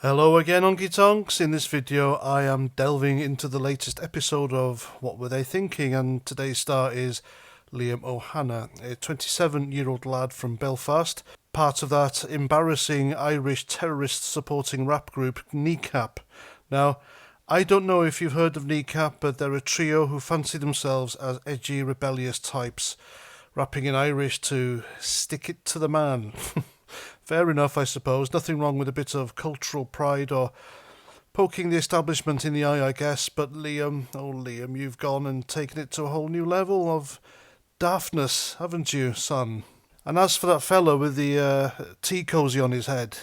Hello again, Honky Tonks. In this video, I am delving into the latest episode of What Were They Thinking, and today's star is Liam O'Hanna, a 27-year-old lad from Belfast, part of that embarrassing Irish terrorist-supporting rap group Kneecap. Now, I don't know if you've heard of Kneecap, but they're a trio who fancy themselves as edgy, rebellious types, rapping in Irish to stick it to the man. Fair enough, I suppose. Nothing wrong with a bit of cultural pride or poking the establishment in the eye, I guess. But Liam, oh Liam, you've gone and taken it to a whole new level of daftness, haven't you, son? And as for that fellow with the tea cosy on his head,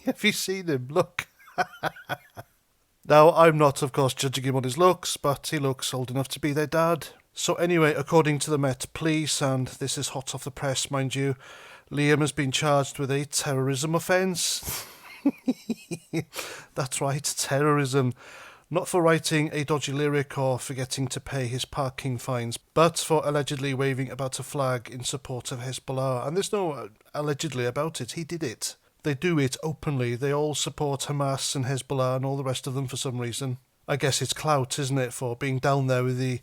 have you seen him? Look. Now, I'm not, of course, judging him on his looks, but he looks old enough to be their dad. So anyway, according to the Met Police, and this is hot off the press, mind you, Liam has been charged with a terrorism offence. That's right, terrorism. Not for writing a dodgy lyric or forgetting to pay his parking fines, but for allegedly waving about a flag in support of Hezbollah. And there's no allegedly about it, he did it. They do it openly. They all support Hamas and Hezbollah and all the rest of them for some reason. I guess it's clout, isn't it, for being down there with the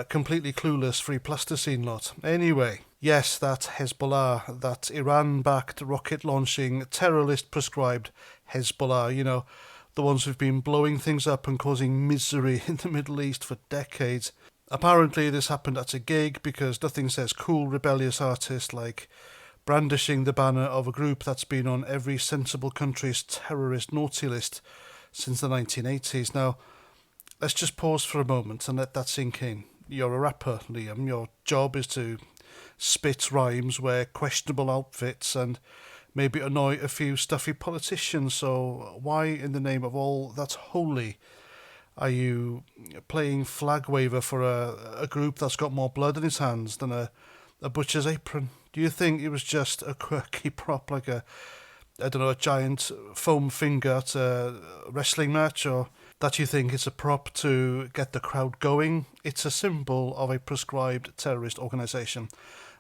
completely clueless free plasticine lot. Anyway, yes, that Hezbollah, that Iran-backed rocket-launching, terrorist-prescribed Hezbollah, you know, the ones who've been blowing things up and causing misery in the Middle East for decades. Apparently this happened at a gig because nothing says cool, rebellious artist like brandishing the banner of a group that's been on every sensible country's terrorist naughty list since the 1980s. Now, let's just pause for a moment and let that sink in. You're a rapper, Liam. Your job is to spit rhymes, wear questionable outfits, and maybe annoy a few stuffy politicians. So why, in the name of all that's holy, are you playing flag waver for a group that's got more blood in its hands than a butcher's apron? Do you think it was just a quirky prop like a giant foam finger at a wrestling match, or that you think it's a prop to get the crowd going? It's a symbol of a prescribed terrorist organisation.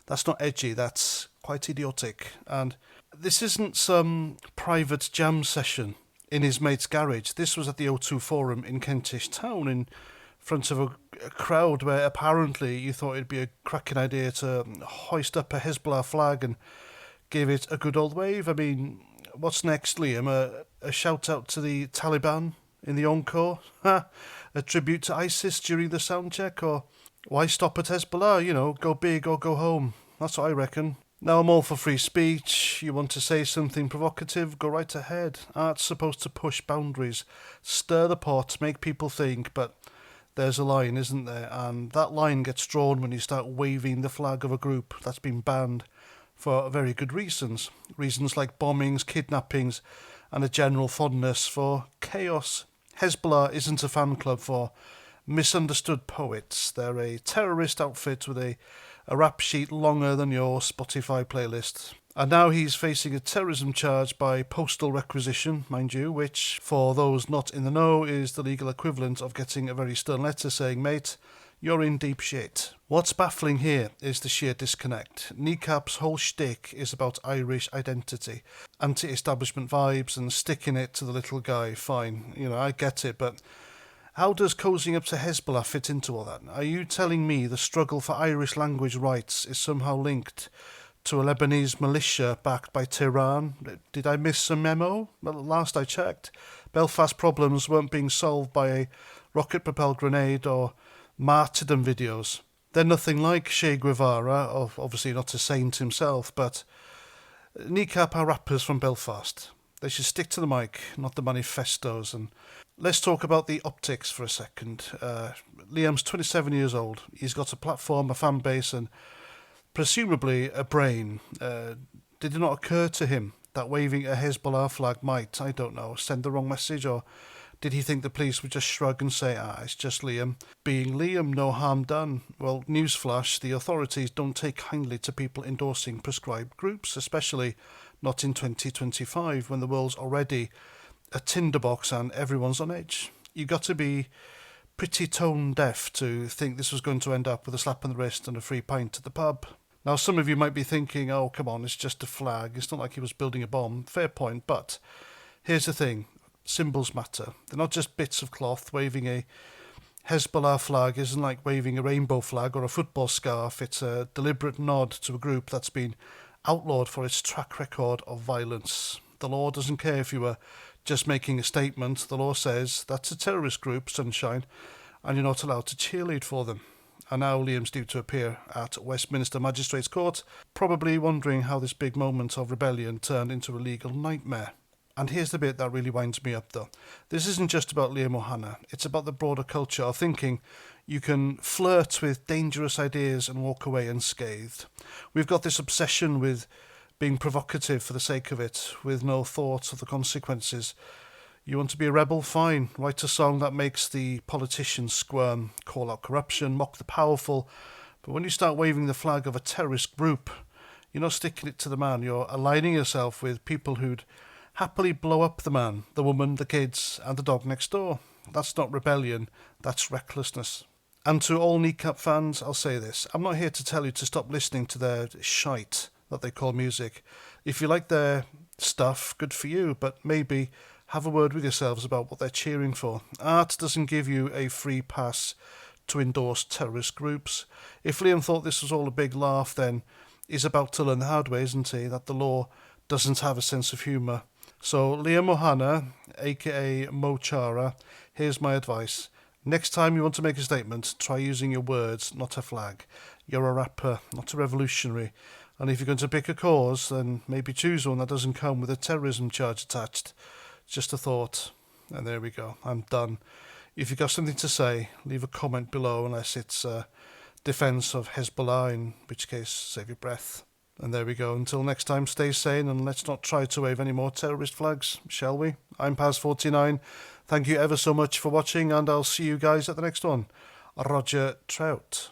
That's not edgy, that's quite idiotic. And this isn't some private jam session in his mate's garage. This was at the O2 Forum in Kentish Town in front of a crowd where apparently you thought it'd be a cracking idea to hoist up a Hezbollah flag and give it a good old wave. I mean, what's next, Liam? A shout out to the Taliban in the encore? A tribute to ISIS during the sound check? Or why stop at Hezbollah? You know, go big or go home. That's what I reckon. Now, I'm all for free speech. You want to say something provocative? Go right ahead. Art's supposed to push boundaries, stir the pot, make people think, but there's a line, isn't there? And that line gets drawn when you start waving the flag of a group that's been banned for very good reasons. Reasons like bombings, kidnappings, and a general fondness for chaos. Hezbollah isn't a fan club for misunderstood poets. They're a terrorist outfit with a rap sheet longer than your Spotify playlist. And now he's facing a terrorism charge by postal requisition, mind you, which, for those not in the know, is the legal equivalent of getting a very stern letter saying, mate, you're in deep shit. What's baffling here is the sheer disconnect. Kneecap's whole shtick is about Irish identity, anti-establishment vibes and sticking it to the little guy. Fine, you know, I get it, but how does cozying up to Hezbollah fit into all that? Are you telling me the struggle for Irish language rights is somehow linked to a Lebanese militia backed by Tehran? Did I miss some memo? Well, last I checked, Belfast problems weren't being solved by a rocket-propelled grenade or martyrdom videos. They're nothing like Che Guevara, obviously not a saint himself, but Kneecap are rappers from Belfast. They should stick to the mic, not the manifestos. And let's talk about the optics for a second. Liam's 27 years old. He's got a platform, a fan base, and presumably a brain. Did it not occur to him that waving a Hezbollah flag might, I don't know, send the wrong message? Or did he think the police would just shrug and say, it's just Liam? Being Liam, no harm done. Well, newsflash, the authorities don't take kindly to people endorsing prescribed groups, especially not in 2025 when the world's already a tinderbox and everyone's on edge. You got to be pretty tone deaf to think this was going to end up with a slap on the wrist and a free pint at the pub. Now, some of you might be thinking, oh, come on, it's just a flag. It's not like he was building a bomb. Fair point, but Here's the thing, symbols matter. They're not just bits of cloth. Waving a Hezbollah flag isn't like waving a rainbow flag or a football scarf. It's a deliberate nod to a group that's been outlawed for its track record of violence. The law doesn't care if you were just making a statement. The law says that's a terrorist group, sunshine, and you're not allowed to cheerlead for them. And now Liam's due to appear at Westminster Magistrates Court, probably wondering how this big moment of rebellion turned into a legal nightmare. And here's the bit that really winds me up though. This isn't just about Liam Ohana, it's about the broader culture of thinking you can flirt with dangerous ideas and walk away unscathed. We've got this obsession with being provocative for the sake of it, with no thought of the consequences. You want to be a rebel? Fine. Write a song that makes the politicians squirm, call out corruption, mock the powerful. But when you start waving the flag of a terrorist group, you're not sticking it to the man. You're aligning yourself with people who'd happily blow up the man, the woman, the kids, and the dog next door. That's not rebellion, that's recklessness. And to all Kneecap fans, I'll say this. I'm not here to tell you to stop listening to their shite that they call music. If you like their stuff, good for you, but maybe have a word with yourselves about what they're cheering for. Art doesn't give you a free pass to endorse terrorist groups. If Liam thought this was all a big laugh, then he's about to learn the hard way, isn't he? That the law doesn't have a sense of humour. So Liam Ohana, aka Mo Chara, here's my advice. Next time you want to make a statement, try using your words, not a flag. You're a rapper, not a revolutionary. And if you're going to pick a cause, then maybe choose one that doesn't come with a terrorism charge attached. Just a thought. And there we go. I'm done. If you've got something to say, leave a comment below, unless it's defence of Hezbollah, in which case, save your breath. And there we go. Until next time, stay sane and let's not try to wave any more terrorist flags, shall we? I'm Paz49. Thank you ever so much for watching, and I'll see you guys at the next one. Roger Trout.